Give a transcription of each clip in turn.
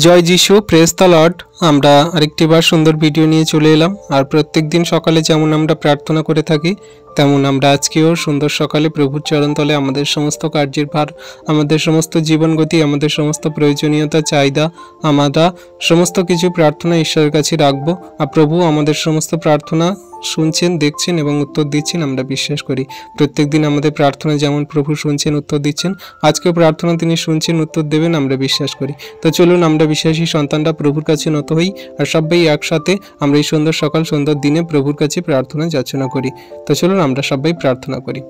জয় যিশু, praise the Lord. আমরা আরেকটিবার সুন্দর ভিডিও নিয়ে চলে এলাম। আর প্রত্যেক দিন সকালে যেমন আমরা প্রার্থনা করে থাকি, তেমন আমরা আজকেও সুন্দর সকালে প্রভুর চরণতলে আমাদের সমস্ত কার্যের ভার, আমাদের সমস্ত জীবন গতি, আমাদের সমস্ত প্রয়োজনীয়তা, চাহিদা, আমরা সমস্ত কিছু প্রার্থনা ঈশ্বরের কাছে রাখবো। আর প্রভু আমাদের সমস্ত প্রার্থনা শুনছেন, দেখছেন এবং উত্তর দিচ্ছেন, আমরা বিশ্বাস করি। প্রত্যেক দিন আমাদের প্রার্থনা যেমন প্রভু শুনছেন, উত্তর দিচ্ছেন, আজকেও প্রার্থনা তিনি শুনছেন, উত্তর দেবেন, আমরা বিশ্বাস করি। তো চলুন আমরা বিশ্বাসী সন্তানরা প্রভুর কাছে নত হই আর সবাই একসাথে আমরা এই সুন্দর সকাল সুন্দর দিনে প্রভুর কাছে প্রার্থনা যাচনা করি। তো চলুন আমরা সবাই প্রার্থনা করি।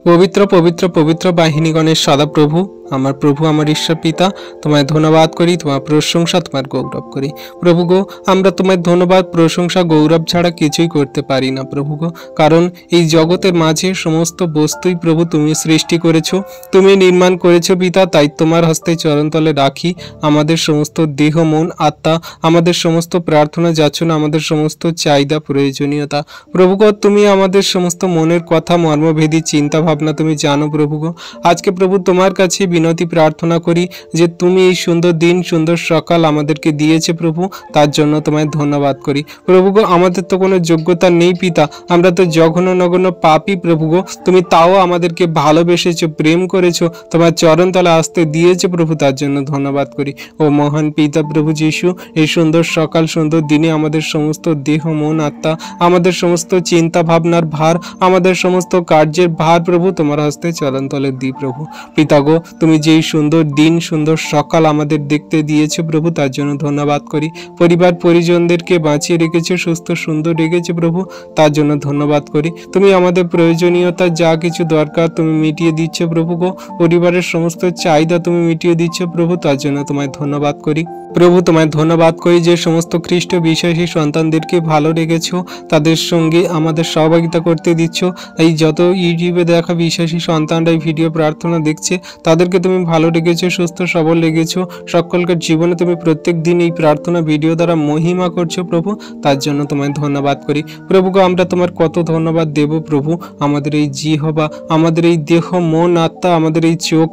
পবিত্র পবিত্র পবিত্র বাহিনীগণের সদা প্রভু, আমার প্রভু, আমার ঈশ্বর পিতা, তোমায় ধন্যবাদ করি, তোমার প্রশংসা, তোমার গৌরব করি। প্রভু গো, আমরা তোমায় ধন্যবাদ, প্রশংসা, গৌরব ছাড়া কিছুই করতে পারি না প্রভু গো। কারণ এই জগতের মাঝে সমস্ত বস্তুই প্রভু তুমি সৃষ্টি করেছো, তুমি নির্মাণ করেছো পিতা। তাই তোমার হস্তে চরণতলে রাখি আমাদের সমস্ত দেহ, মন, আত্মা, আমাদের সমস্ত প্রার্থনা যাচনা, আমাদের সমস্ত চাহিদা, প্রয়োজনীয়তা। প্রভু গো, তুমি আমাদের সমস্ত মনের কথা, মর্মভেদী চিন্তা ভাবনা তুমি জানো প্রভু গো। আজকে প্রভু তোমার কাছে বিনতি প্রার্থনা করি যে তুমি এই সুন্দর দিন, সুন্দর সকাল আমাদেরকে দিয়েছে প্রভু, তার জন্য তোমায় ধন্যবাদ করি প্রভু গো। আমাদের তো কোনো যোগ্যতা নেই পিতা, আমরা তো জঘন্য নগণ্য পাপী প্রভু গো। তুমি তাও আমাদেরকে ভালোবেসেছো, প্রেম করেছো, তোমার চরণতলে আসতে দিয়েছে প্রভু, তার জন্য ধন্যবাদ করি। ও মহান পিতা প্রভু যিশু, এই সুন্দর সকাল সুন্দর দিনে আমাদের সমস্ত দেহ, মন, আত্মা, আমাদের সমস্ত চিন্তা ভাবনার ভার, আমাদের সমস্ত কার্যের ভার প্রভু তোমার হস্তে চরণতলে দিই প্রভু। পিতা গো, তুমি যেই সুন্দর দিন, সুন্দর সকাল আমাদের দেখতে দিয়েছো প্রভু, তার জন্য ধন্যবাদ করি। পরিবার পরিজনদেরকে বাঁচিয়ে রেখেছো, সুস্থ সুন্দর রেখেছো প্রভু, তার জন্য ধন্যবাদ করি। তুমি আমাদের প্রয়োজনীয়তা যা কিছু দরকার তুমি মিটিয়ে দিচ্ছ প্রভু গো। পরিবারের সমস্ত চাহিদা তুমি মিটিয়ে দিচ্ছ প্রভু, তার জন্য তোমায় ধন্যবাদ করি প্রভু। তোমায় ধন্যবাদ করি যে সমস্ত খ্রিস্ট বিশ্বাসী সন্তানদেরকে ভালো রেখেছো, তাদের সঙ্গে আমাদের সহযোগিতা করতে দিচ্ছ। এই যত ইউটিউবে দেখা বিশ্বাসী সন্তানরা এই ভিডিও প্রার্থনা দেখছে, তাদেরকে তুমি ভালো রেখেছো, সুস্থ সবল রেখেছো। সকলকার জীবনে তুমি প্রত্যেক দিন এই প্রার্থনা ভিডিও দ্বারা মহিমা করছো প্রভু, তার জন্য তোমায় ধন্যবাদ করি প্রভু গো। আমরা তোমার কত ধন্যবাদ দেব প্রভু। আমাদের এই জিহ্বা, আমাদের এই দেহ, মন, আত্মা, আমাদের এই চোখ,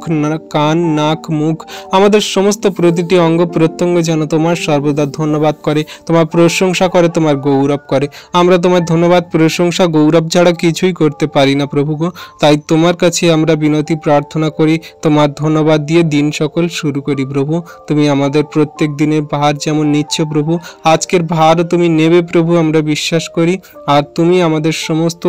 কান, নাক, মুখ, আমাদের সমস্ত প্রতিটি অঙ্গ প্রত্যঙ্গ যেন তোমার সর্বদা ধন্যবাদ করে, তোমার প্রশংসা করে, তোমার গৌরব করে। আমরা তোমার ধন্যবাদ, প্রশংসা, গৌরব ছাড়া কিছুই করতে পারি না প্রভু গো। তাই তোমার কাছে আমরা বিনতি প্রার্থনা করি, তোমার ধন্যবাদ দিয়ে দিন সকল শুরু করি প্রভু। তুমি আমাদের প্রত্যেক দিনের ভার যেমন নিচ্ছ প্রভু, আজকের ভারও তুমি নেবে প্রভু, আমরা বিশ্বাস করি। আর তুমি আমাদের সমস্ত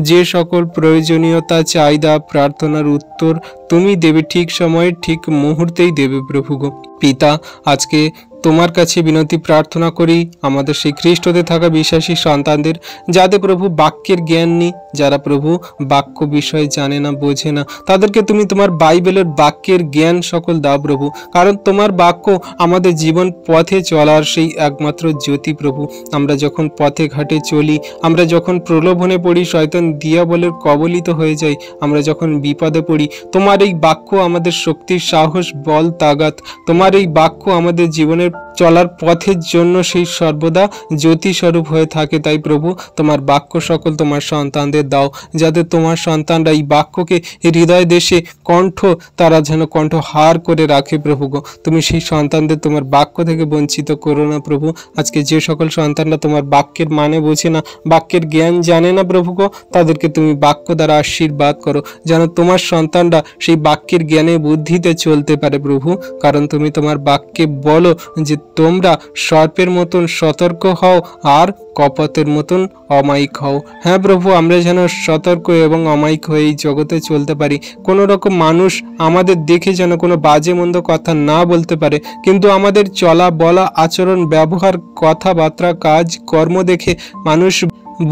যে সকল প্রয়োজনীয়তা, চাহিদা, প্রার্থনার উত্তর তুমি দেবে, ঠিক সময়ে ঠিক মুহূর্তেই দেবে প্রভু গো। পিতা, আজকে তোমার কাছে বিনতি প্রার্থনা করি আমাদের সেই খ্রিস্টতে থাকা বিশ্বাসী সন্তানদের, যাদের প্রভু বাক্যের জ্ঞান নেই, যারা প্রভু বাক্য বিষয় জানে না, বোঝে না, তাদেরকে তুমি তোমার বাইবেলের বাক্যের জ্ঞান সকল দাও প্রভু। কারণ তোমার বাক্য আমাদের জীবন পথে চলার সেই একমাত্র জ্যোতি প্রভু। আমরা যখন পথে ঘাটে চলি, আমরা যখন প্রলোভনে পড়ি, শয়তান দিয়াবলের কবলিত হয়ে যাই, আমরা যখন বিপদে পড়ি, তোমার এই বাক্য আমাদের শক্তির, সাহস, বল, তাগাত। তোমার এই বাক্য আমাদের জীবনের চলার পথের জন্য সেই সর্বদা জ্যোতি স্বরূপ হয়ে থাকে। তাই প্রভু তোমার বাক্য সকল তোমার সন্তানদের দাও, যাতে তোমার সন্তানরা এই বাক্যকে হৃদয় দেশে কণ্ঠ, তারা যেন কণ্ঠ হার করে রাখে প্রভু গো। তুমি সেই সন্তানদের তোমার বাক্য থেকে বঞ্চিত করো না প্রভু। আজকে যে সকল সন্তানরা তোমার বাক্যের মানে বোঝে না, বাক্যের জ্ঞান জানে না প্রভু গো, তাদেরকে তুমি বাক্য দ্বারা আশীর্বাদ করো, যেন তোমার সন্তানরা সেই বাক্যের জ্ঞানে বুদ্ধিতে চলতে পারে প্রভু। কারণ তুমি তোমার বাক্যে বলো যে তোমরা সর্পের মতন সতর্ক হও আর কপতের মতন অমায়িক হও। হ্যাঁ প্রভু, আমরা যেন সতর্ক এবং অমায়িক হয়ে এই জগতে চলতে পারি। কোনো রকম মানুষ আমাদের দেখে যেন কোনো বাজে মন্দ কথা না বলতে পারে, কিন্তু আমাদের চলা, বলা, আচরণ, ব্যবহার, কথাবার্তা, কাজ, কর্ম দেখে মানুষ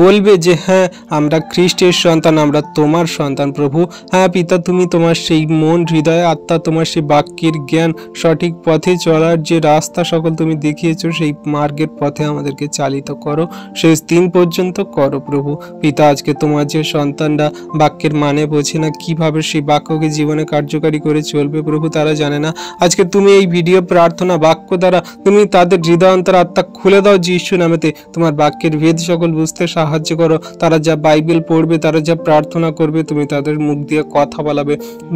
বলবে যে হ্যাঁ, আমরা খ্রিস্টের সন্তান, আমরা তোমার সন্তান প্রভু। হ্যাঁ পিতা, তুমি তোমার সেই মন, হৃদয়, আত্মা, তোমার সেই বাক্যের জ্ঞান, সঠিক পথে চলার যে রাস্তা সকল তুমি দেখিয়েছো, সেই মার্গের পথে আমাদেরকে চালিত করো, শেষ দিন পর্যন্ত করো প্রভু। পিতা, আজকে তোমার যে সন্তানরা বাক্যের মানে বোঝে না, কিভাবে সেই বাক্যকে জীবনে কার্যকারী করে চলবে প্রভু, তারা জানে না। আজকে তুমি এই ভিডিও প্রার্থনা বাক্য দ্বারা তুমি তাদের হৃদয়, অন্তর, আত্মা খুলে দাও যিশু নামেতে। তোমার বাক্যের ভেদ সকল বুঝতে সাহায্য করো। তারা যা বাইবেল পড়বে, তারা যা প্রার্থনা করবে, তুমি তাদের মুখ দিয়ে কথা বলাবে।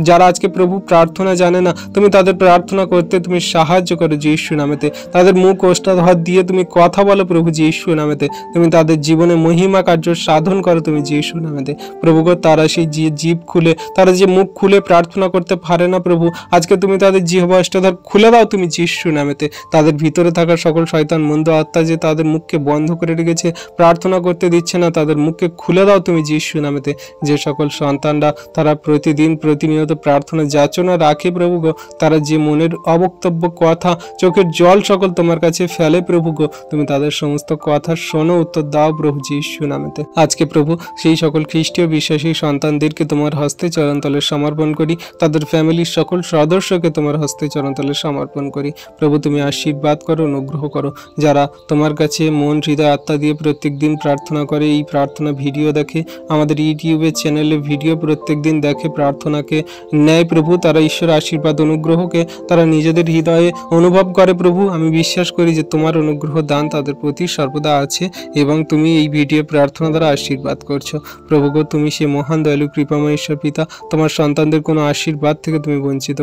যারা আজকে প্রভু প্রার্থনা জানে না, তুমি তাদের প্রার্থনা করতে তুমি সাহায্য করো যিশু নামেতে। তাদের মুখ ওষ্ঠাধর দিয়ে তুমি কথা বলো প্রভু যিশু নামেতে। তুমি তাদের জীবনে মহিমা কার্য সাধন করো তুমি যিশু নামেতে। প্রভু গো, তারা সেই জিভ খুলে, তারা যে মুখ খুলে প্রার্থনা করতে পারে না প্রভু, আজকে তুমি তাদের জিহ্বা ওষ্ঠাধর খুলে দাও তুমি যিশু নামেতে। তাদের ভিতরে থাকা সকল শয়তান মন্দ আত্মা যে তাদের মুখকে বন্ধ করে রেখেছে, প্রার্থনা করতে দিচ্ছে না, তাদের মুখকে খুলে দাও তুমি যিশু নামেতে। যে সকল সন্তানরা তারা প্রতিদিন প্রতিনিয়ত প্রার্থনা যাচনা রাখে প্রভু গো, তারা যে মনের অবক্তব্য কথা, চোখের জল সকল তোমার কাছে ফেলে প্রভু গো, তুমি তাদের সমস্ত কথা শোনো, উত্তর দাও প্রভু যিশু নামেতে। আজকে প্রভু সেই সকল খ্রিস্টীয় বিশ্বাসী সন্তানদেরকে তোমার হস্তে চরণতলে সমর্পণ করি, তাদের ফ্যামিলির সকল সদস্যকে তোমার হস্তে চরণতলে সমর্পণ করি। প্রভু তুমি আশীর্বাদ করো, অনুগ্রহ করো। যারা তোমার কাছে মন হৃদয় আত্মা দিয়ে প্রত্যেক দিন প্রার্থনা করে, এই প্রার্থনা ভিডিও দেখে, আমাদের ইউটিউবের চ্যানেলে ভিডিও প্রত্যেক দিন দেখে, প্রার্থনাকে নেয় প্রভু, তারা ঈশ্বর আশীর্বাদ অনুগ্রহকে তারা নিজেদের হৃদয়ে অনুভব করে প্রভু। আমি বিশ্বাস করি যে তোমার অনুগ্রহ দান তাদের প্রতি সর্বদা আছে এবং তুমি এই ভিডিও প্রার্থনা দ্বারা আশীর্বাদ করছো প্রভু গো। তুমি সে মহান দয়ালু কৃপাময় ঈশ্বর পিতা, তোমার সন্তানদের কোনো আশীর্বাদ থেকে তুমি বঞ্চিত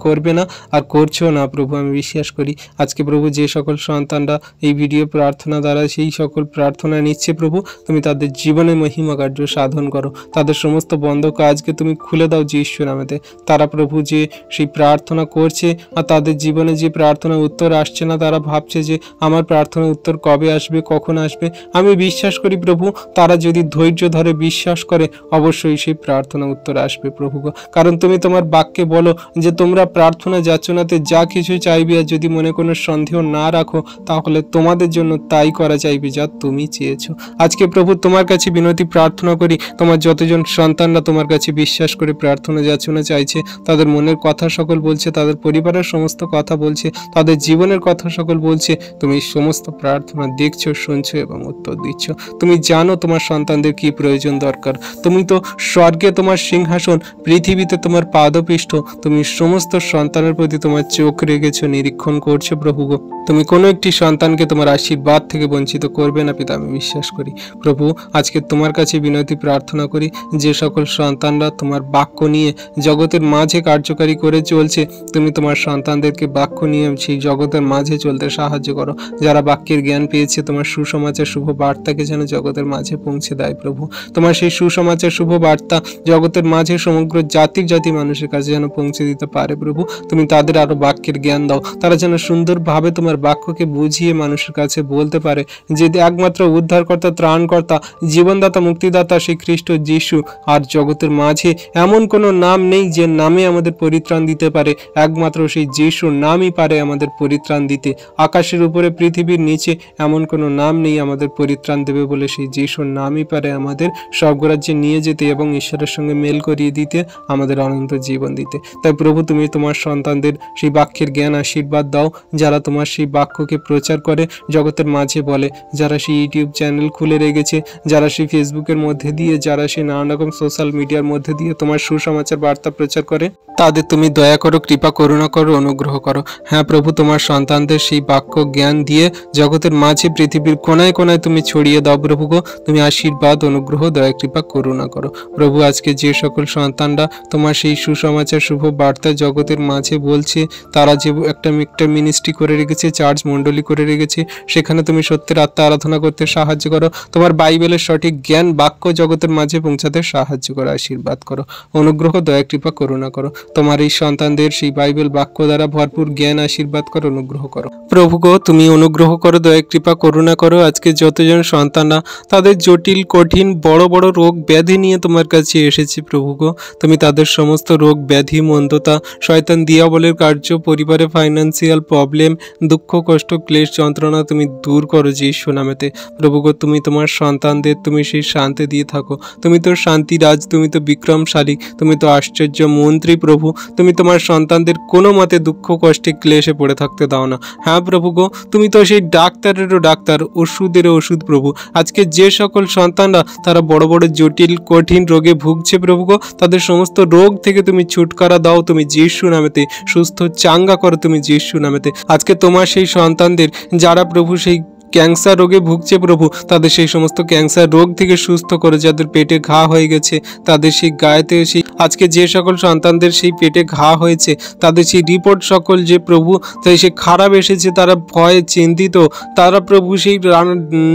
করবে না আর করছো না প্রভু। আমি বিশ্বাস করি আজকে প্রভু যে সকল সন্তানরা এই ভিডিও প্রার্থনা দ্বারা সেই সকল প্রার্থনা নিচ্ছে প্রভু, তুমি তাদের জীবনে মহিমা কার্য সাধন করো, তাদের সমস্ত বন্ধ কাজকে তুমি খুলে দাও যিশু নামেতে। তারা প্রভু যে সেই প্রার্থনা করছে আর তাদের জীবনে যে প্রার্থনা উত্তর আসছে না, তারা ভাবছে যে আমার প্রার্থনা উত্তর কবে আসবে, কখন আসবে। আমি বিশ্বাস করি প্রভু, তারা যদি ধৈর্য ধরে বিশ্বাস করে অবশ্যই সেই প্রার্থনা উত্তর আসবে প্রভু গো। কারণ তুমি তোমার বাক্যে বলো যে তোমরা প্রার্থনা যাচনাতে যা কিছু চাইবে আর যদি মনে কোনো সন্দেহ না রাখো, তাহলে তোমাদের জন্য তাই করা চাইবে যা তুমি চেয়েছো। আজকে প্রভু তোমার কাছে বিনতি প্রার্থনা করি, তোমার যতজন সন্তানরা তোমার কাছে বিশ্বাস করে প্রার্থনা যাচনা চাইছে, তাদের মনের কথা সকল বলছে, তাদের পরিবারের সমস্ত কথা বলছে, তাদের জীবনের কথা সকল বলছে, তুমি সমস্ত প্রার্থনা দেখছো, শুনছো এবং উত্তর দিচ্ছ। তুমি জানো তোমার সন্তানদের কি প্রয়োজন দরকার। তুমি তো স্বর্গে তোমার সিংহাসন, পৃথিবীতে তোমার পাদপৃষ্ঠ, তুমি সমস্ত সন্তানের প্রতি তোমার চোখ রেখেছো, নিরীক্ষণ করছো প্রভু গো। তুমি কোনো একটি সন্তানকে তোমার আশীর্বাদ থেকে বঞ্চিত করবে না পিতা, আমি বিশ্বাস করি প্রভু। আজকে তোমার কাছে বিনতি প্রার্থনা করি, যে সকল সন্তানরা তোমার বাক্য নিয়ে জগতের মাঝে কার্যকারী করে চলছে, তুমি তোমার সন্তানদেরকে বাক্য নিয়ে সেই জগতের মাঝে চলতে সাহায্য করো। যারা বাক্যের জ্ঞান পেয়েছে, তোমার সুসমাচার শুভ বার্তাকে যেন জগতের মাঝে পৌঁছে দেয় প্রভু। তোমার সেই সুসমাচার শুভ বার্তা জগতের মাঝে সমগ্র জাতি মানুষের কাছে যেন পৌঁছে দিতে পারে প্রভু। তুমি তাদের আরো বাক্যের জ্ঞান দাও, তারা যেন সুন্দরভাবে তোমার বাক্যকে বুঝিয়ে মানুষের কাছে বলতে পারে যে একমাত্র উদ্ধারকর্তা, ত্রাণকর্তা, জীবনদাতা, মুক্তিদাতা সেই খ্রিস্ট যিশু। আর জগতের মাঝে এমন কোনো নাম নেই যে নামে আমাদের পরিত্রাণ দিতে পারে, একমাত্র সেই যিশুর নামই পারে আমাদের পরিত্রাণ দিতে। আকাশের উপরে পৃথিবীর নিচে এমন কোনো নাম নেই আমাদের পরিত্রাণ দেবে বলে, সেই যিশুর নামই পারে আমাদের স্বর্গরাজ্যে নিয়ে যেতে এবং ঈশ্বরের সঙ্গে মেল করিয়ে দিতে, আমাদের অনন্ত জীবন দিতে। তাই প্রভু তুমি তোমার সন্তানদের সেই বাক্যের জ্ঞান আশীর্বাদ দাও, যারা তোমার সেই বাক্যকে প্রচার করে জগতের মাঝে বলে, যারা সেই ইউটিউব চ্যানেল খুলে রেখেছে, যারা সেই ফেসবুকের মধ্যে দিয়ে, যারা সেই নানান রকম সোশ্যাল মিডিয়ার মধ্যে দিয়ে তোমার সুসমাচার বার্তা প্রচার করে, তাদের তুমি দয়া করো, কৃপা করুণা করো, অনুগ্রহ করো। হ্যাঁ প্রভু, তোমার সন্তানদের সেই বাক্য জ্ঞান দিয়ে জগতের মাঝে পৃথিবীর কোনায় কোনায় তুমি ছড়িয়ে দাও প্রভু গো। তুমি আশীর্বাদ, অনুগ্রহ, দয়া, কৃপা করুণা করো প্রভু। আজকে যে সকল সন্তানরা তোমার সেই সুসমাচার শুভ বার্তা জগতের মাঝে বলছে, তারা যে একটা মিনিস্ট্রি করে রেখেছে, চার্চ মণ্ডলী করে রেখেছে, সেখানে তুমি সত্যের আত্মা আরাধনা করতে সাহায্য করো। তোমার বাইবেলের সঠিক জ্ঞান বাক্য জগতের মাঝে পৌঁছাতে সাহায্য করো, আশীর্বাদ করো, অনুগ্রহ, দয়া, কৃপা করুণা করো। তোমার এই সন্তানদের সেই বাইবেল বাক্য দ্বারা ভরপুর জ্ঞান আশীর্বাদ করো, অনুগ্রহ করো প্রভু গো। তুমি অনুগ্রহ করো, দয়া, কৃপা করুণা করো। আজকে যতজন সন্তানরা তাদের জটিল, কঠিন, বড় বড় রোগ ব্যাধি নিয়ে তোমার কাছে এসেছে প্রভু গো, তুমি তাদের সমস্ত রোগ ব্যাধি, মন্দতা, শয়তান, দিয়াবলের কার্য, পরিবারে ফাইন্যান্সিয়াল প্রবলেম, দুঃখ, কষ্ট, ক্লেশ, যন্ত্রণা তুমি দূর করো যিশু নামেতে প্রভু গো। তুমি তোমার সন্তানদের তুমি সেই শান্তি দিয়ে থাকো। তুমি তো শান্তিরাজ, তুমি তো বিক্রমশালী, তুমি তো আশ্চর্য মন্ত্রী প্রভু। তুমি তোমার সন্তানদের কোনো মতে দুঃখ, কষ্টে, ক্লেশে পড়ে থাকতে দাও না। হ্যাঁ প্রভু গো, তুমি তো সেই ডাক্তারেরও ডাক্তার, ওষুধেরও ওষুধ প্রভু। আজকে যে সকল সন্তানরা তারা বড় বড় জটিল, কঠিন রোগে ভুগছে প্রভু গো, তাদের সমস্ত রোগ থেকে তুমি ছুটকারা দাও তুমি যিশু নামেতে, সুস্থ চাঙ্গা করো তুমি যিশু নামেতে। আজকে তোমার সেই সন্তানদের যারা প্রভু সেই ক্যান্সার রোগে ভুগছে প্রভু, তাদের সেই সমস্ত ক্যান্সার রোগ থেকে সুস্থ করে। যাদের পেটে ঘা হয়ে গেছে, তাদের সেই গায়েতে সেই আজকে যে সকল সন্তানদের সেই পেটে ঘা হয়েছে, তাদের সেই রিপোর্ট সকল যে প্রভু তাই সে খারাপ এসেছে, তারা ভয়ে চিন্তিত, তারা প্রভু সেই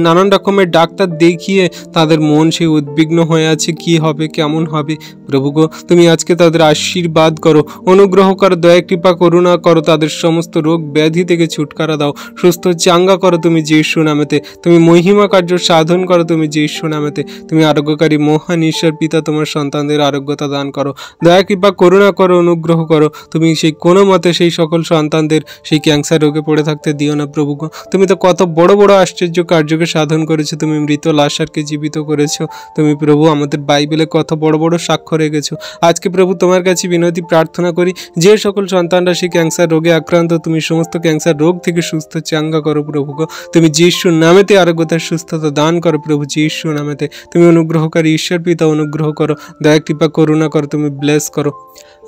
নানান রকমের ডাক্তার দেখিয়ে তাদের মন সেই উদ্বিগ্ন হয়ে আছে, কি হবে কেমন হবে। প্রভু গো, তুমি আজকে তাদের আশীর্বাদ করো, অনুগ্রহ করো, দয়া কৃপা করুণা করো, তাদের সমস্ত রোগ ব্যাধি থেকে ছুটকারা দাও, সুস্থ চাঙ্গা করো তুমি যিশু নামেতে, তুমি মহিমা কার্য সাধন করো তুমি যিশু নামেতে। তুমি আরোগ্যকারী মহান ঈশ্বর পিতা, তোমার সন্তানদের আরোগ্যতা দান করো, দয়া কৃপা করুণা করো, অনুগ্রহ করো। তুমি সেই কোনো মতে সেই সকল সন্তানদের সেই ক্যান্সার রোগে পড়ে থাকতে দিও না প্রভু গো। তুমি তো কত বড় বড় আশ্চর্য কার্যকে সাধন করেছো, তুমি মৃত লাশারকে জীবিত করেছো, তুমি প্রভু আমাদের বাইবেলে কত বড় বড় সাক্ষ্য রেখেছো। আজকে প্রভু তোমার কাছে বিনতি প্রার্থনা করি, যে সকল সন্তানরা সেই ক্যান্সার রোগে আক্রান্ত, তুমি সমস্ত ক্যান্সার রোগ থেকে সুস্থ চাঙ্গা করো প্রভু গো। তুমি যিশুর নামেতে আরোগ্যতার সুস্থতা দান করো প্রভু যিশুর নামেতে। তুমি অনুগ্রহকারী ঈশ্বর পিতা, অনুগ্রহ করো, দয়া কৃপা করুণা করো, তুমি ব্লেস করো।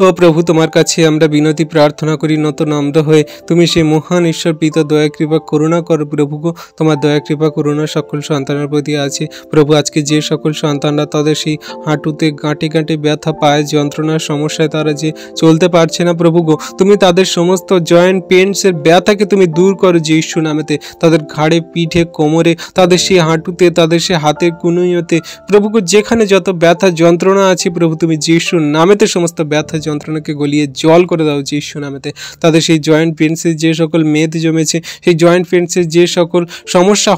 ও প্রভু, তোমার কাছে আমরা বিনতি প্রার্থনা করি নত নম্র হয়ে, তুমি সেই মহান ঈশ্বর পিতা, দয়া কৃপা করুণা করো প্রভু গো। তোমার দয়া কৃপা করুণা সকল সন্তানের প্রতি আছে প্রভু। আজকে যে সকল সন্তানরা তাদের সেই হাঁটুতে গাঁটে গাঁটে ব্যথা, পায়ে যন্ত্রণার সমস্যায় তারা যে চলতে পারছে না প্রভু গো, তুমি তাদের সমস্ত জয়েন্ট পেন্টসের ব্যথাকে তুমি দূর করো যিশু নামেতে। তাদের ঘাড়ে, পিঠে, কোমরে, তাদের সেই হাঁটুতে, তাদের সেই হাতের কুনুইতে প্রভু গো, যেখানে যত ব্যথা যন্ত্রণা আছে প্রভু, তুমি যিশুর নামেতে সমস্ত ব্যথা যন্ত্রণাকে গলিয়ে জল করে দাও যিশু নামেতে। তাদের সেই জয়েন্ট পেন্টসের যে সকল মেদ জমেছে, সেই জয়েন্ট পেন্টসের যে সকল সমস্যা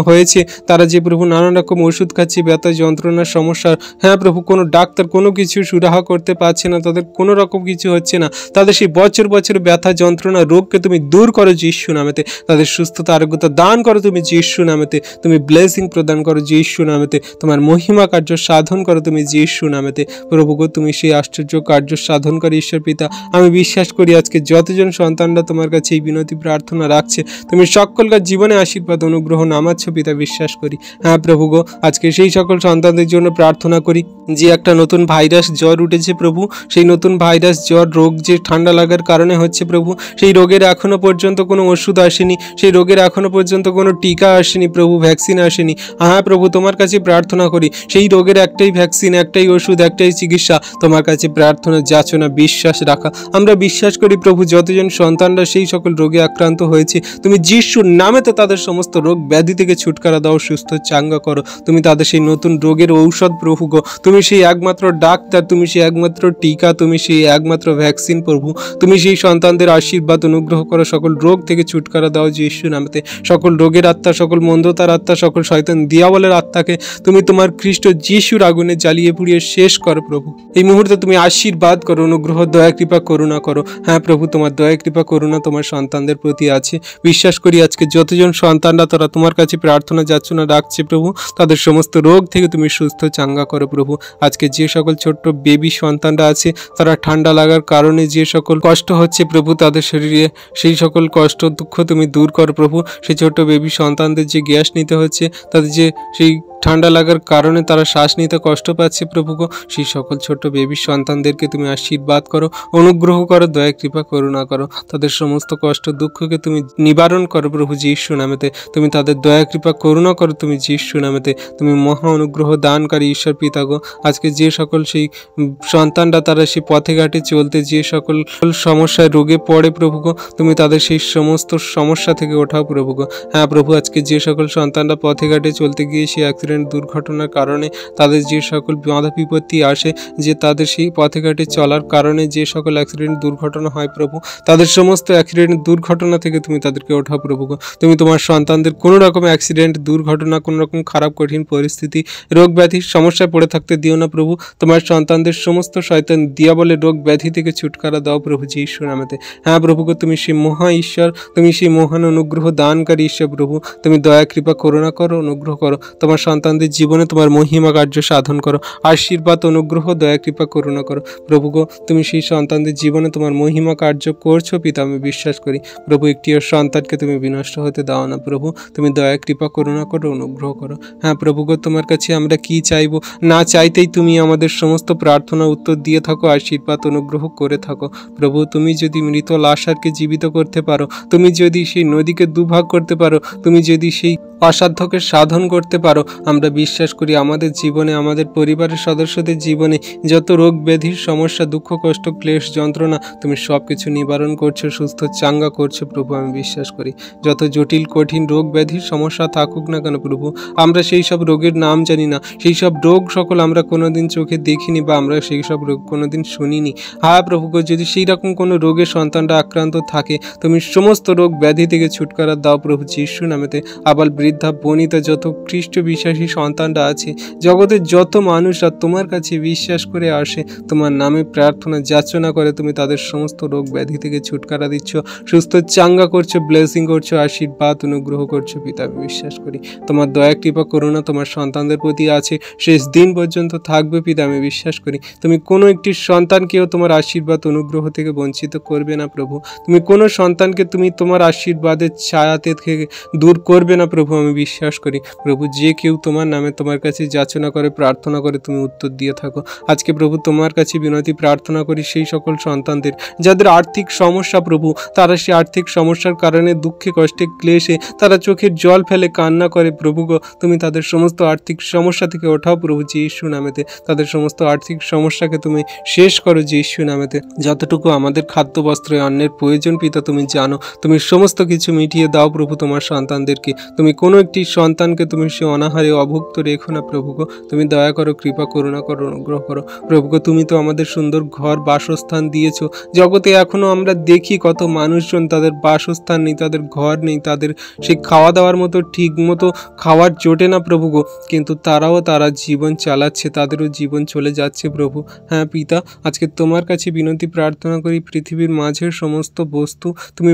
হয়েছে, তারা যে প্রভু নানান রকম ওষুধ খাচ্ছে ব্যথা যন্ত্রণার সমস্যার, হ্যাঁ প্রভু, কোনো ডাক্তার কোনো কিছু সুরাহা করতে পারছে না, তাদের কোনো রকম কিছু হচ্ছে না, তাদের সেই বছর বছর ব্যথা যন্ত্রণা রোগকে তুমি দূর করো যিশু নামেতে। তাদের সুস্থতা আরোগ্যতা দান করো তুমি যিশু নামেতে। তুমি ব্লেসিং প্রদান করো যিশু নামেতে। তোমার মহিমা কার্য সাধন করো তুমি যিশু নামেতে। প্রভু গো, তুমি সেই আশ্চর্য কার্য সাধন করে ঈশ্বর পিতা। আমি বিশ্বাস করি আজকে যতজন সন্তানরা তোমার কাছে এই বিনতি প্রার্থনা রাখছে, তুমি সকলকার জীবনে আশীর্বাদ অনুগ্রহ নামাচ্ছ পিতা, বিশ্বাস করি। হ্যাঁ প্রভু গো, আজকে সেই সকল সন্তানদের জন্য প্রার্থনা করি যে একটা নতুন ভাইরাস জ্বর উঠেছে প্রভু, সেই নতুন ভাইরাস জ্বর রোগ যে ঠান্ডা লাগার কারণে হচ্ছে প্রভু, সেই রোগের এখনো পর্যন্ত কোনো ওষুধ আসেনি, সেই রোগের এখনো পর্যন্ত কোনো টিকা আসেনি প্রভু, ভ্যাকসিন আসেনি। হ্যাঁ প্রভু, তোমার কাছে প্রার্থনা করি সেই রোগের একটাই ভ্যাকসিন, একটাই ওষুধ, একটাই চিকিৎসা, তোমার কাছে প্রার্থনা যাচনা বিশ্বাস রাখা। আমরা বিশ্বাস করি প্রভু, যতজন সন্তানরা সেই সকল রোগে আক্রান্ত হয়েছে, তুমি যিশুর নামেতে তাদের সমস্ত রোগ ব্যাধি থেকে ছুটকারা দাও, সুস্থ চাঙ্গা করো। তুমি তাদের সেই নতুন রোগের ঔষধ প্রভু গো, তুমি সেই একমাত্র ডাক্তার, তুমি সেই একমাত্র টিকা, তুমি সেই একমাত্র ভ্যাকসিন প্রভু। তুমি সেই সন্তানদের আশীর্বাদ অনুগ্রহ করো, সকল রোগ থেকে ছুটকারা দাও যিশু নামেতে। সকল রোগের আত্মা, সকল মন্দতার আত্মা, সকল শয়তান দিয়াবলের আত্মাকে তুমি তোমার খ্রিস্ট যিশুর আগুনে জ্বালিয়ে পুড়িয়ে শেষ করো প্রভু। এই মুহূর্তে তুমি আশীর্বাদ করো, অনুগ্রহ, দয়া কৃপা করুণা করো। হ্যাঁ প্রভু, তোমার দয়া কৃপা করুণা তোমার সন্তানদের প্রতি আছে। বিশ্বাস করি আজকে যতজন সন্তানরা তারা তোমার কাছে প্রার্থনা যাচনা রাখছে প্রভু, তাদের সমস্ত রোগ থেকে তুমি সুস্থ চাঙ্গা করো প্রভু। আজকে যে সকল ছোট্ট বেবি সন্তানরা আছে, তারা ঠান্ডা লাগার কারণে যে সকল কষ্ট হচ্ছে প্রভু তাদের শরীরে, সেই সকল কষ্ট দুঃখ তুমি দূর করো প্রভু। সেই ছোট্ট বেবি সন্তানদের যে গ্যাস নিতে হচ্ছে, তাদের যে সেই ঠান্ডা লাগার কারণে তারা শ্বাস নিতে কষ্ট পাচ্ছে প্রভু গো, সেই সকল ছোট্ট বেবি সন্তানদেরকে তুমি আশীর্বাদ করো, অনুগ্রহ করো, দয়া কৃপা করুণা করো। তাদের সমস্ত কষ্ট দুঃখকে তুমি নিবারণ করো প্রভু যিশু নামেতে। তুমি তাদের দয়া কৃপা করুণা করো তুমি যিশু নামেতে। তুমি মহা অনুগ্রহ দানকারী ঈশ্বর পিতা গো। আজকে যে সকল সেই সন্তানরা তারা সেই পথে ঘাটে চলতে যে সকল সমস্যায় রোগে পড়ে প্রভু গো, তুমি তাদের সেই সমস্ত সমস্যা থেকে ওঠাও প্রভু গো। হ্যাঁ প্রভু, আজকে যে সকল সন্তানরা পথে ঘাটে চলতে গিয়ে সেই দুর্ঘটনার কারণে তাদের যে সকল বাধা বিপত্তি আসে, যে তাদের সেই পথে ঘাটে চলার কারণে যে সকল অ্যাক্সিডেন্ট দুর্ঘটনা হয় প্রভু, তাদের সমস্ত অ্যাক্সিডেন্ট দুর্ঘটনা থেকে তুমি তাদেরকে ওঠাও প্রভু গো। তুমি তোমার সন্তানদের কোনো রকম অ্যাক্সিডেন্ট দুর্ঘটনা, কোনো রকম খারাপ কঠিন পরিস্থিতি, রোগ ব্যাধির সমস্যায় পড়ে থাকতে দিও না প্রভু। তোমার সন্তানদের সমস্ত শয়তান দিয়াবলের রোগ ব্যাধি থেকে ছুটকারা দাও প্রভু যিশু নামেতে। হ্যাঁ প্রভু গো, তুমি সেই মহা ঈশ্বর, তুমি সেই মহান অনুগ্রহ দানকারী ঈশ্বর প্রভু। তুমি দয়া কৃপা করুণা করো, অনুগ্রহ করো। তোমার সন্তানদের জীবনে তোমার মহিমা কার্য সাধন করো, আশীর্বাদ অনুগ্রহ দয়া কৃপা করুণা করো। প্রভু গো, তুমি সেই সন্তানদের জীবনে তোমার মহিমা কার্য করছো পিতা, আমি বিশ্বাস করি। প্রভু, একটিও সন্তানকে তুমি বিনষ্ট হতে দাও না প্রভু, তুমি দয়া কৃপা করুণা করো, অনুগ্রহ করো। হ্যাঁ প্রভু গো, তোমার কাছে আমরা কি চাইবো, না চাইতেই তুমি আমাদের সমস্ত প্রার্থনা উত্তর দিয়ে থাকো, আশীর্বাদ অনুগ্রহ করে থাকো। প্রভু, তুমি যদি মৃত লাশারকে জীবিত করতে পারো, তুমি যদি সেই নদীকে দুভাগ করতে পারো, তুমি যদি সেই অসাধ্যকে সাধন করতে পারো, আমরা বিশ্বাস করি আমাদের জীবনে, আমাদের পরিবারের সদস্যদের জীবনে যত রোগ ব্যাধির সমস্যা, দুঃখ কষ্ট ক্লেশ যন্ত্রণা, তুমি সব কিছু নিবারণ করছো, সুস্থ চাঙ্গা করছো প্রভু, আমি বিশ্বাস করি। যত জটিল কঠিন রোগ ব্যাধির সমস্যা থাকুক না কেন প্রভু, আমরা সেই সব রোগের নাম জানি না, সেই সব রোগ সকল আমরা কোনোদিন চোখে দেখিনি বা আমরা সেই সব রোগ কোনোদিন শুনিনি। হ্যাঁ প্রভু, যদি সেই রকম কোনো রোগের সন্তানরা আক্রান্ত থাকে, তুমি সমস্ত রোগ ব্যাধি থেকে ছুটকারা দাও প্রভু যিশু নামেতে। আবার বৃদ্ধা বনিতা যত খ্রিস্ট বিশ্বাসী সন্তানরা আছে, জগতের যত মানুষরা তোমার কাছে বিশ্বাস করে আসে, তোমার নামে প্রার্থনা যাচনা করে, তুমি তাদের সমস্ত রোগ ব্যাধি থেকে ছুটকারা দিচ্ছ, সুস্থ চাঙ্গা করছো, ব্লেসিং করছো, আশীর্বাদ অনুগ্রহ করছো পিতা, আমি বিশ্বাস করি। তোমার দয়া কৃপা করুণা তোমার সন্তানদের প্রতি আছে, শেষ দিন পর্যন্ত থাকবে পিতা, আমি বিশ্বাস করি। তুমি কোনো একটি সন্তানকেও তোমার আশীর্বাদ অনুগ্রহ থেকে বঞ্চিত করবে না প্রভু, তুমি কোনো সন্তানকে তুমি তোমার আশীর্বাদের ছায়াতে থেকে দূর করবে না প্রভু, আমি বিশ্বাস করি। প্রভু, যে কেউ তোমার নামে তোমার কাছে যাচনা করে, প্রার্থনা করে, তুমি উত্তর দিয়ে থাকো। আজকে প্রভু তোমার কাছে বিনতি প্রার্থনা করি সেই সকল সন্তানদের যাদের আর্থিক সমস্যা প্রভু, তারা সেই আর্থিক সমস্যার কারণে দুঃখে কষ্টে ক্লেশে তারা চোখের জল ফেলে কান্না করে প্রভু গো, তুমি তাদের সমস্ত আর্থিক সমস্যা থেকে ওঠাও প্রভু যিশু নামেতে, তাদের সমস্ত আর্থিক সমস্যাকে তুমি শেষ করো যিশু নামেতে। যতটুকু আমাদের খাদ্য বস্ত্র অন্যের প্রয়োজন পিতা তুমি জানো, তুমি সমস্ত কিছু মিটিয়ে দাও প্রভু তোমার সন্তানদেরকে। তুমি কোনো একটি সন্তানকে তুমি সে অনাহারে অভুক্ত রেখো না প্রভু গো, তুমি দয়া করো, কৃপা করুণা করো, অনুগ্রহ করো প্রভু গো। তুমি তো আমাদের সুন্দর ঘর বাসস্থান দিয়েছো, জগতে এখনো আমরা দেখি কত মানুষজন তাদের বাসস্থান নেই, তাদের ঘর নেই, তাদের সেই খাওয়া দাওয়ার মতো ঠিক মতো খাওয়ার জোটে না প্রভু গো, কিন্তু তারা জীবন চালাচ্ছে, তাদেরও জীবন চলে যাচ্ছে প্রভু। হ্যাঁ পিতা, আজকে তোমার কাছে বিনতি প্রার্থনা করি, পৃথিবীর মাঝের সমস্ত বস্তু তুমি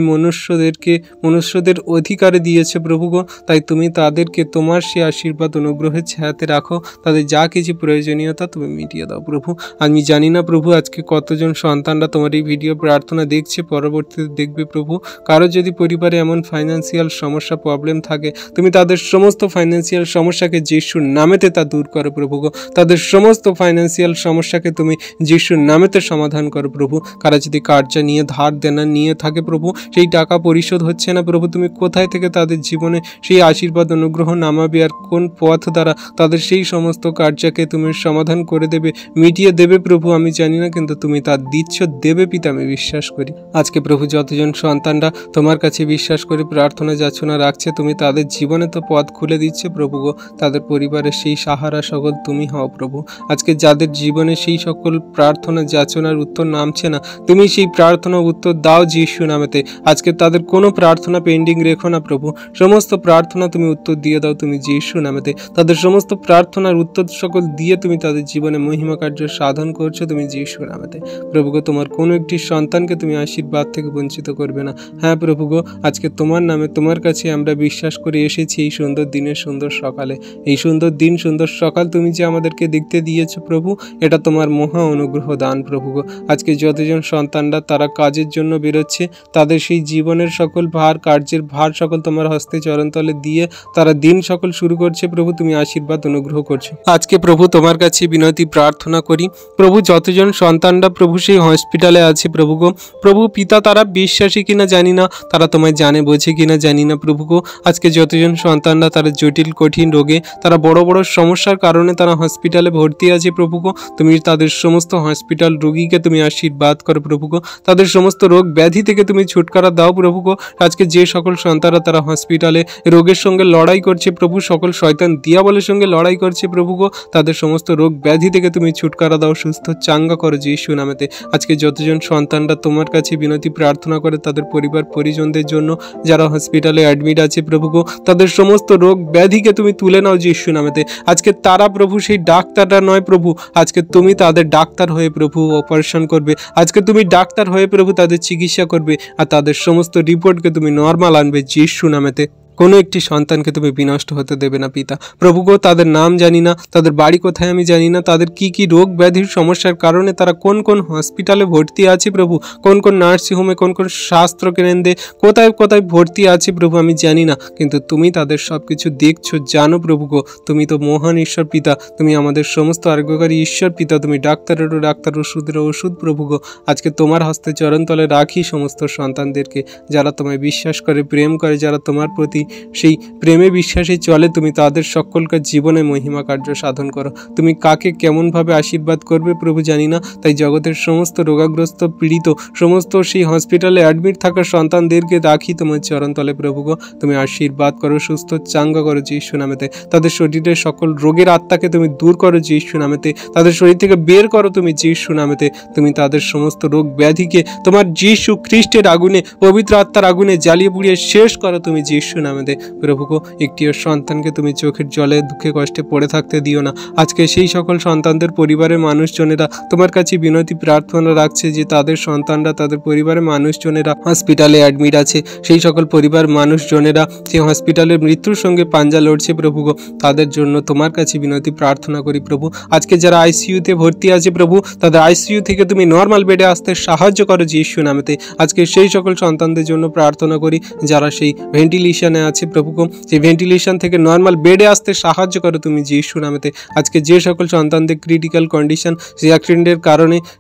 মনুষ্যদের অধিকারে দিয়েছে প্রভু গো, তাই তুমি তাদেরকে তোমার সে আশীর্বাদ অনুগ্রহের ছায়াতে রাখো, তাদের যা কিছু প্রয়োজনীয়তা তুমি মিটিয়ে দাও প্রভু। আমি জানি না প্রভু আজকে কতজন সন্তানরা তোমার এই ভিডিও প্রার্থনা দেখছে, পরবর্তীতে দেখবে প্রভু। কারো যদি পরিবারে এমন ফাইন্যান্সিয়াল সমস্যা প্রবলেম থাকে, তুমি তাদের সমস্ত ফাইন্যান্সিয়াল সমস্যাকে যিশুর নামেতে তা দূর করো প্রভু গো, তাদের সমস্ত ফাইন্যান্সিয়াল সমস্যাকে তুমি যিশুর নামেতে সমাধান করো প্রভু। কারা যদি কার্যা নিয়ে ধার দেনা নিয়ে থাকে প্রভু, সেই টাকা পরিশোধ হচ্ছে না প্রভু, তুমি কোথায় থেকে তাদের জীবনে সেই আশীর্বাদ অনুগ্রহ নামাবে, আর কোন পথ দ্বারা তাদের সেই সমস্ত কার্যকে তুমি সমাধান করে দেবে, মিটিয়ে দেবে প্রভু আমি জানি না, কিন্তু তুমি তা দিচ্ছ, দেবে পিতা, আমি বিশ্বাস করি। আজকে প্রভু যতজন সন্তানরা তোমার কাছে বিশ্বাস করে প্রার্থনা যাচনা রাখছে, তুমি তাদের জীবনে তো পথ খুলে দিচ্ছে প্রভু গো, তাদের পরিবারের সেই সাহারা সকল তুমি হও প্রভু। আজকে যাদের জীবনে সেই সকল প্রার্থনা যাচনার উত্তর নামছে না, তুমি সেই প্রার্থনা উত্তর দাও যিশু নামেতে। আজকে তাদের কোনো প্রার্থনা পেন্ডিং রেখো না প্রভু, সমস্ত প্রার্থনা তুমি উত্তর দিয়ে দাও তুমি যিশু নামেতে। তাদের সমস্ত প্রার্থনার উত্তর সকল দিয়ে তুমি তাদের জীবনে মহিমা কার্য সাধন করছো তুমি যিশু নামেতে। প্রভু গো, তোমার কোনো একটি সন্তানকে তুমি আশীর্বাদ থেকে বঞ্চিত করবে না। হ্যাঁ প্রভু গো, আজকে তোমার নামে তোমার কাছে আমরা বিশ্বাস করে এসেছি এই সুন্দর দিনের সুন্দর সকালে, এই সুন্দর দিন সুন্দর সকাল তুমি যে আমাদেরকে দেখতে দিয়েছো প্রভু, এটা তোমার মহা অনুগ্রহ দান প্রভু গো। আজকে যতজন সন্তানরা তারা কাজের জন্য বেরোচ্ছে, তাদের সেই জীবনের সকল ভার, কার্যের ভার সকল তোমার হস্তে চরণতলে দিয়ে তারা দিন সকল শুরু করছে প্রভু, তুমি আশীর্বাদ অনুগ্রহ করছো। আজকে প্রভু তোমার কাছে বিনতি প্রার্থনা করি প্রভু, যতজন সন্তানরা প্রভু সেই হসপিটালে আছে প্রভু গো, প্রভু পিতা তারা বিশ্বাসী কিনা জানি না, তারা তোমায় জানে বোঝে কিনা জানি না প্রভু গো। আজকে যতজন সন্তানরা তারা জটিল কঠিন রোগে, তারা বড় বড় সমস্যার কারণে তারা হসপিটালে ভর্তি আছে প্রভু গো, তুমি তাদের সমস্ত হসপিটাল রোগীকে তুমি আশীর্বাদ করো প্রভু গো, তাদের সমস্ত রোগ ব্যাধি থেকে তুমি ছুটকারা দাও প্রভু গো। আজকে যে সকল সন্তানরা তারা হসপিটালে রোগের সঙ্গে লড়াই করছে প্রভু, সকল শয়তান দিয়াবলের সঙ্গে লড়াই করছে প্রভু গো, তাদের সমস্ত রোগ ব্যাধি থেকে তুমি ছুটকারা দাও, সুস্থ চাঙ্গা করো যিশু নামেতে। আজকে যতজন সন্তানরা তোমার কাছে বিনতি প্রার্থনা করে তাদের পরিবার পরিজনদের জন্য যারা হসপিটালে অ্যাডমিট আছে প্রভু গো, তাদের সমস্ত রোগ ব্যাধিকে তুমি তুলে নাও যিশু নামেতে। আজকে তারা প্রভু সেই ডাক্তাররা নয় প্রভু, আজকে তুমি তাদের ডাক্তার হয়ে প্রভু অপারেশন করবে, আজকে তুমি ডাক্তার হয়ে প্রভু তাদের চিকিৎসা করবে, আর তাদের সমস্ত রিপোর্টকে তুমি নর্মাল আনবে যিশু নামেতে। কোনো একটি সন্তানকে তুমি বিনষ্ট হতে দেবে না পিতা। প্রভু গো, তাদের নাম জানি না, তাদের বাড়ি কোথায় আমি জানি না, তাদের কি কি রোগ ব্যাধির সমস্যার কারণে তারা কোন কোন হসপিটালে ভর্তি আছে প্রভু, কোন কোন নার্সিংহোমে, কোন কোন স্বাস্থ্য কেন্দ্রে, কোথায় কোথায় ভর্তি আছে প্রভু আমি জানি না, কিন্তু তুমি তাদের সব কিছু দেখছো, জানো প্রভু গো। তুমি তো মহান ঈশ্বর পিতা, তুমি আমাদের সমস্ত আরোগ্যকারী ঈশ্বর পিতা, তুমি ডাক্তারেরও ডাক্তার, ওষুধেরও ওষুধ প্রভু গো। আজকে তোমার হস্তে চরণতলে রাখি সমস্ত সন্তানদেরকে, যারা তোমায় বিশ্বাস করে, প্রেম করে, যারা তোমার প্রতি সেই প্রেমে বিশ্বাসে চলে, তুমি তাদের সকলকার জীবনে মহিমা কার্য সাধন করো। তুমি কাকে কেমনভাবে আশীর্বাদ করবে প্রভু জানি না, তাই জগতের সমস্ত রোগাগ্রস্ত, পীড়িত, সমস্ত সেই হসপিটালে অ্যাডমিট থাকা সন্তানদেরকে রাখি তোমার চরণতলে প্রভু গো। তুমি আশীর্বাদ করো, সুস্থ চাঙ্গা করো যীশু নামেতে। তাদের শরীরের সকল রোগের আত্মাকে তুমি দূর করো যীশু নামেতে, তাদের শরীর থেকে বের করো তুমি যীশু নামেতে। তুমি তাদের সমস্ত রোগ ব্যাধিকে তোমার যীশু খ্রিস্টের আগুনে, পবিত্র আত্মার আগুনে জ্বালিয়ে পুড়িয়ে শেষ করো তুমি যীশু নামেতে প্রভু গো। একটিও সন্তানকে তুমি চোখের জলে দুঃখে কষ্টে পড়ে থাকতে দিও না। আজকে সেই সকল সন্তানদের পরিবারের মানুষজনেরা তোমার কাছে বিনতি প্রার্থনা রাখছে যে তাদের সন্তানরা, তাদের পরিবারের মানুষজনেরা হসপিটালে অ্যাডমিট আছে, সেই সকল পরিবার মানুষজনেরা সেই হসপিটালের মৃত্যুর সঙ্গে পাঞ্জা লড়ছে প্রভু গো। তাদের জন্য তোমার কাছে বিনতি প্রার্থনা করি প্রভু। আজকে যারা আইসিইউতে ভর্তি আছে প্রভু, তাদের আইসিইউ থেকে তুমি নর্মাল বেডে আসতে সাহায্য করো যীশু নামেতে। আজকে সেই সকল সন্তানদের জন্য প্রার্থনা করি যারা সেই ভেন্টিলেশনে আছে প্রভু গো, সেই ভেন্টিলেশন থেকে নর্মাল বেডে আসতে সাহায্য করো তুমি যীশু নামেতে। আজকে যে সকল সন্তানদের ক্রিটিক্যাল কন্ডিশন, সেই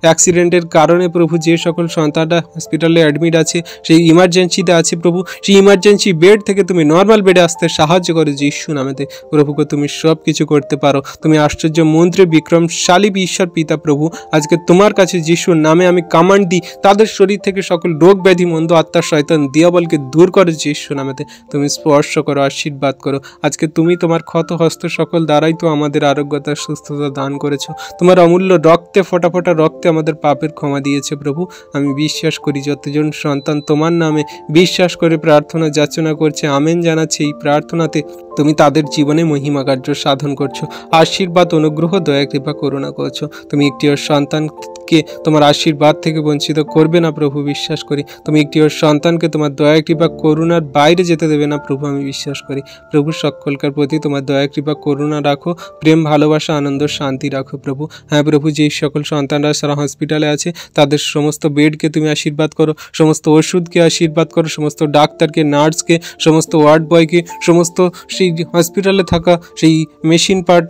অ্যাক্সিডেন্টের কারণে প্রভু যে সকল সন্তানরা হসপিটালে অ্যাডমিট আছে, সেই ইমার্জেন্সিতে আছে প্রভু, সেই ইমার্জেন্সি বেড থেকে তুমি নর্মাল বেডে আসতে সাহায্য করো যীশু নামেতে প্রভু গো। তুমি সব কিছু করতে পারো, তুমি আশ্চর্য মন্ত্রে বিক্রমশালী ঈশ্বর পিতা প্রভু। আজকে তোমার কাছে যিশুর নামে আমি কমান্ড দিই, তাদের শরীর থেকে সকল রোগ ব্যাধি, মন্দ আত্মা, শয়তান, দিয়াবলকে দূর করো যীশু নামেতে। তুমি স্পর্শ করো, আশীর্বাদ করো। আজকে তুমি তোমার ক্ষত হস্ত সকল দ্বারাই তো আমাদের আরোগ্যতা, সুস্থতা দান করেছো। তোমার অমূল্য রক্তে, ফোঁটা ফোঁটা রক্তে আমাদের পাপের ক্ষমা দিয়েছে প্রভু। আমি বিশ্বাস করি যতজন সন্তান তোমার নামে বিশ্বাস করে প্রার্থনা যাচনা করছে, আমেন জানাচ্ছে, এই প্রার্থনাতে তুমি তাদের জীবনে মহিমা কার্য সাধন করছো, আশীর্বাদ, অনুগ্রহ, দয়া, কৃপা, করুণা করছো। তুমি একটিও সন্তানকে তোমার আশীর্বাদ থেকে বঞ্চিত করবে না প্রভু, বিশ্বাস করি। তুমি একটিও সন্তানকে তোমার দয়া, কৃপা, করুণার বাইরে যেতে দেবে না প্রভু, আমি বিশ্বাস করি। প্রভু সকলকার প্রতি তোমার দয়া, কৃপা, করুণা রাখো, প্রেম, ভালোবাসা, আনন্দ, শান্তি রাখো প্রভু। হ্যাঁ প্রভু, যেই সকল সন্তানরা সারা হসপিটালে আছে তাদের সমস্ত বেডকে তুমি আশীর্বাদ করো, সমস্ত ওষুধকে আশীর্বাদ করো, সমস্ত ডাক্তারকে, নার্সকে, সমস্ত ওয়ার্ড বয়কে, সমস্ত সেই হসপিটালে থাকা সেই মেশিন পার্ট,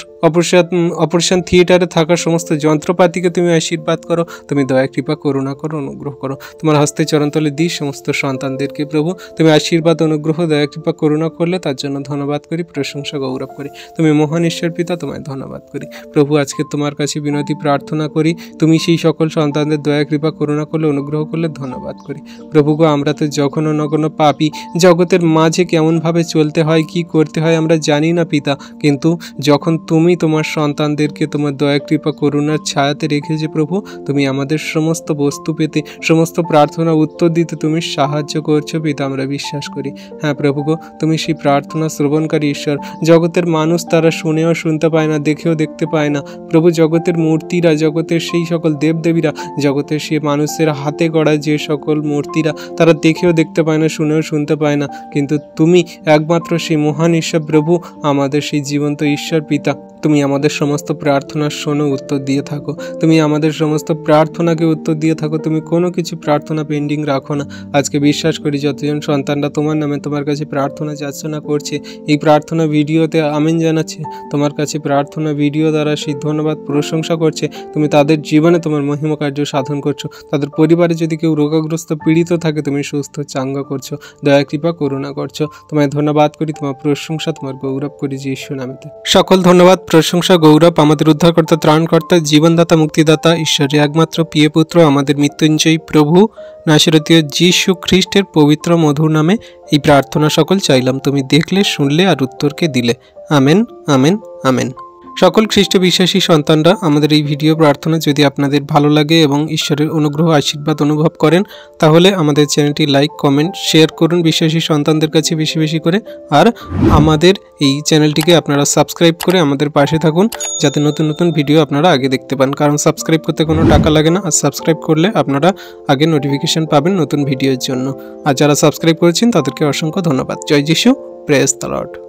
অপারেশন থিয়েটারে থাকা সমস্ত যন্ত্রপাতিকে তুমি আশীর্বাদ করো। তুমি দয়া, কৃপা, করুণা করো, অনুগ্রহ করো। তোমার হস্তে চরণতলে দিই সমস্ত সন্তানদেরকে প্রভু। তুমি আশীর্বাদ, অনুগ্রহ, দয়া, কৃপা, করুণা করলে তার জন্য ধন্যবাদ করি, প্রশংসা, গৌরব করি। তুমি মহান ঈশ্বর পিতা, তোমায় ধন্যবাদ করি প্রভু। আজকে তোমার কাছে বিনতি প্রার্থনা করি, তুমি সেই সকল সন্তানদের দয়া, কৃপা, করুণা করলে, অনুগ্রহ করলে ধন্যবাদ করি প্রভু গো। আমরা তো জঘন্য নগণ্য পাপী, জগতের মাঝে কেমনভাবে চলতে হয়, কি করতে হয় আমরা জানি না পিতা, কিন্তু যখন তুমি তোমার সন্তানদেরকে তোমার দয়া, কৃপা, করুণার ছায়াতে রেখেছে প্রভু, তুমি আমাদের সমস্ত বস্তু পেতে, সমস্ত প্রার্থনা উত্তর দিতে তুমি সাহায্য করছো পিতা, আমরা বিশ্বাস করি। হ্যাঁ প্রভু গো, তুমি সেই প্রার্থনা শ্রবণকারী ঈশ্বর। জগতের মানুষ তারা শুনেও শুনতে পায় না, দেখেও দেখতে পায় না প্রভু। জগতের মূর্তিরা, জগতের সেই সকল দেবদেবীরা, জগতের সেই মানুষের হাতে গড়া যে সকল মূর্তিরা, তারা দেখেও দেখতে পায় না, শুনেও শুনতে পায় না, কিন্তু তুমি একমাত্র সেই মহান ঈশ্বর প্রভু, আমাদের সেই জীবন্ত ঈশ্বর পিতা। তুমি আমাদের সমস্ত প্রার্থনার শোনো, উত্তর দিয়ে থাকো। তুমি আমাদের সমস্ত প্রার্থনাকে উত্তর দিয়ে থাকো। তুমি কোনো কিছু প্রার্থনা পেন্ডিং রাখো না। আজকে বিশ্বাস করি যতজন সন্তানরা তোমার নামে তোমার কাছে প্রার্থনা যাচনা করছে, এই প্রার্থনা ভিডিওতে আমেন জানাচ্ছে, তোমার কাছে প্রার্থনা ভিডিও দ্বারা সেই ধন্যবাদ প্রশংসা করছে, তুমি তাদের জীবনে তোমার মহিমা কার্য সাধন করছো। তাদের পরিবারে যদি কেউ রোগাগ্রস্ত, পীড়িত থাকে, তুমি সুস্থ চাঙ্গা করছো, দয়া, কৃপা, করুণা করছো। তোমায় ধন্যবাদ করি, তোমার প্রশংসা, তোমার গৌরব করি যীশু নামেতে। সকল ধন্যবাদ, প্রশংসা, গৌরব আমাদের উদ্ধারকর্তা, ত্রাণকর্তা, জীবনদাতা, মুক্তিদাতা, ঈশ্বরের একমাত্র প্রিয় পুত্র, আমাদের মৃত্যুঞ্জয়ী প্রভু নাসরতীয় যীশু খ্রিস্টের পবিত্র মধুর নামে এই প্রার্থনা সকল চাইলাম। তুমি দেখলে, শুনলে আর উত্তরকে দিলে। Amen, amen, amen. সকল খ্রিস্ট বিশ্বাসী সন্তানরা, আমাদের এই ভিডিও প্রার্থনা যদি আপনাদের ভালো লাগে এবং ঈশ্বরের অনুগ্রহ, আশীর্বাদ অনুভব করেন, তাহলে আমাদের চ্যানেলটি লাইক, কমেন্ট, শেয়ার করুন বিশ্বাসী সন্তানদের কাছে বেশি বেশি করে। আর আমাদের এই চ্যানেলটিকে আপনারা সাবস্ক্রাইব করে আমাদের পাশে থাকুন, যাতে নতুন নতুন ভিডিও আপনারা আগে দেখতে পান। কারণ সাবস্ক্রাইব করতে কোনো টাকা লাগে না, আর সাবস্ক্রাইব করলে আপনারা আগে নোটিফিকেশন পাবেন নতুন ভিডিওর জন্য। আর যারা সাবস্ক্রাইব করেছেন তাদেরকে অসংখ্য ধন্যবাদ। জয় যিশু। Praise the Lord.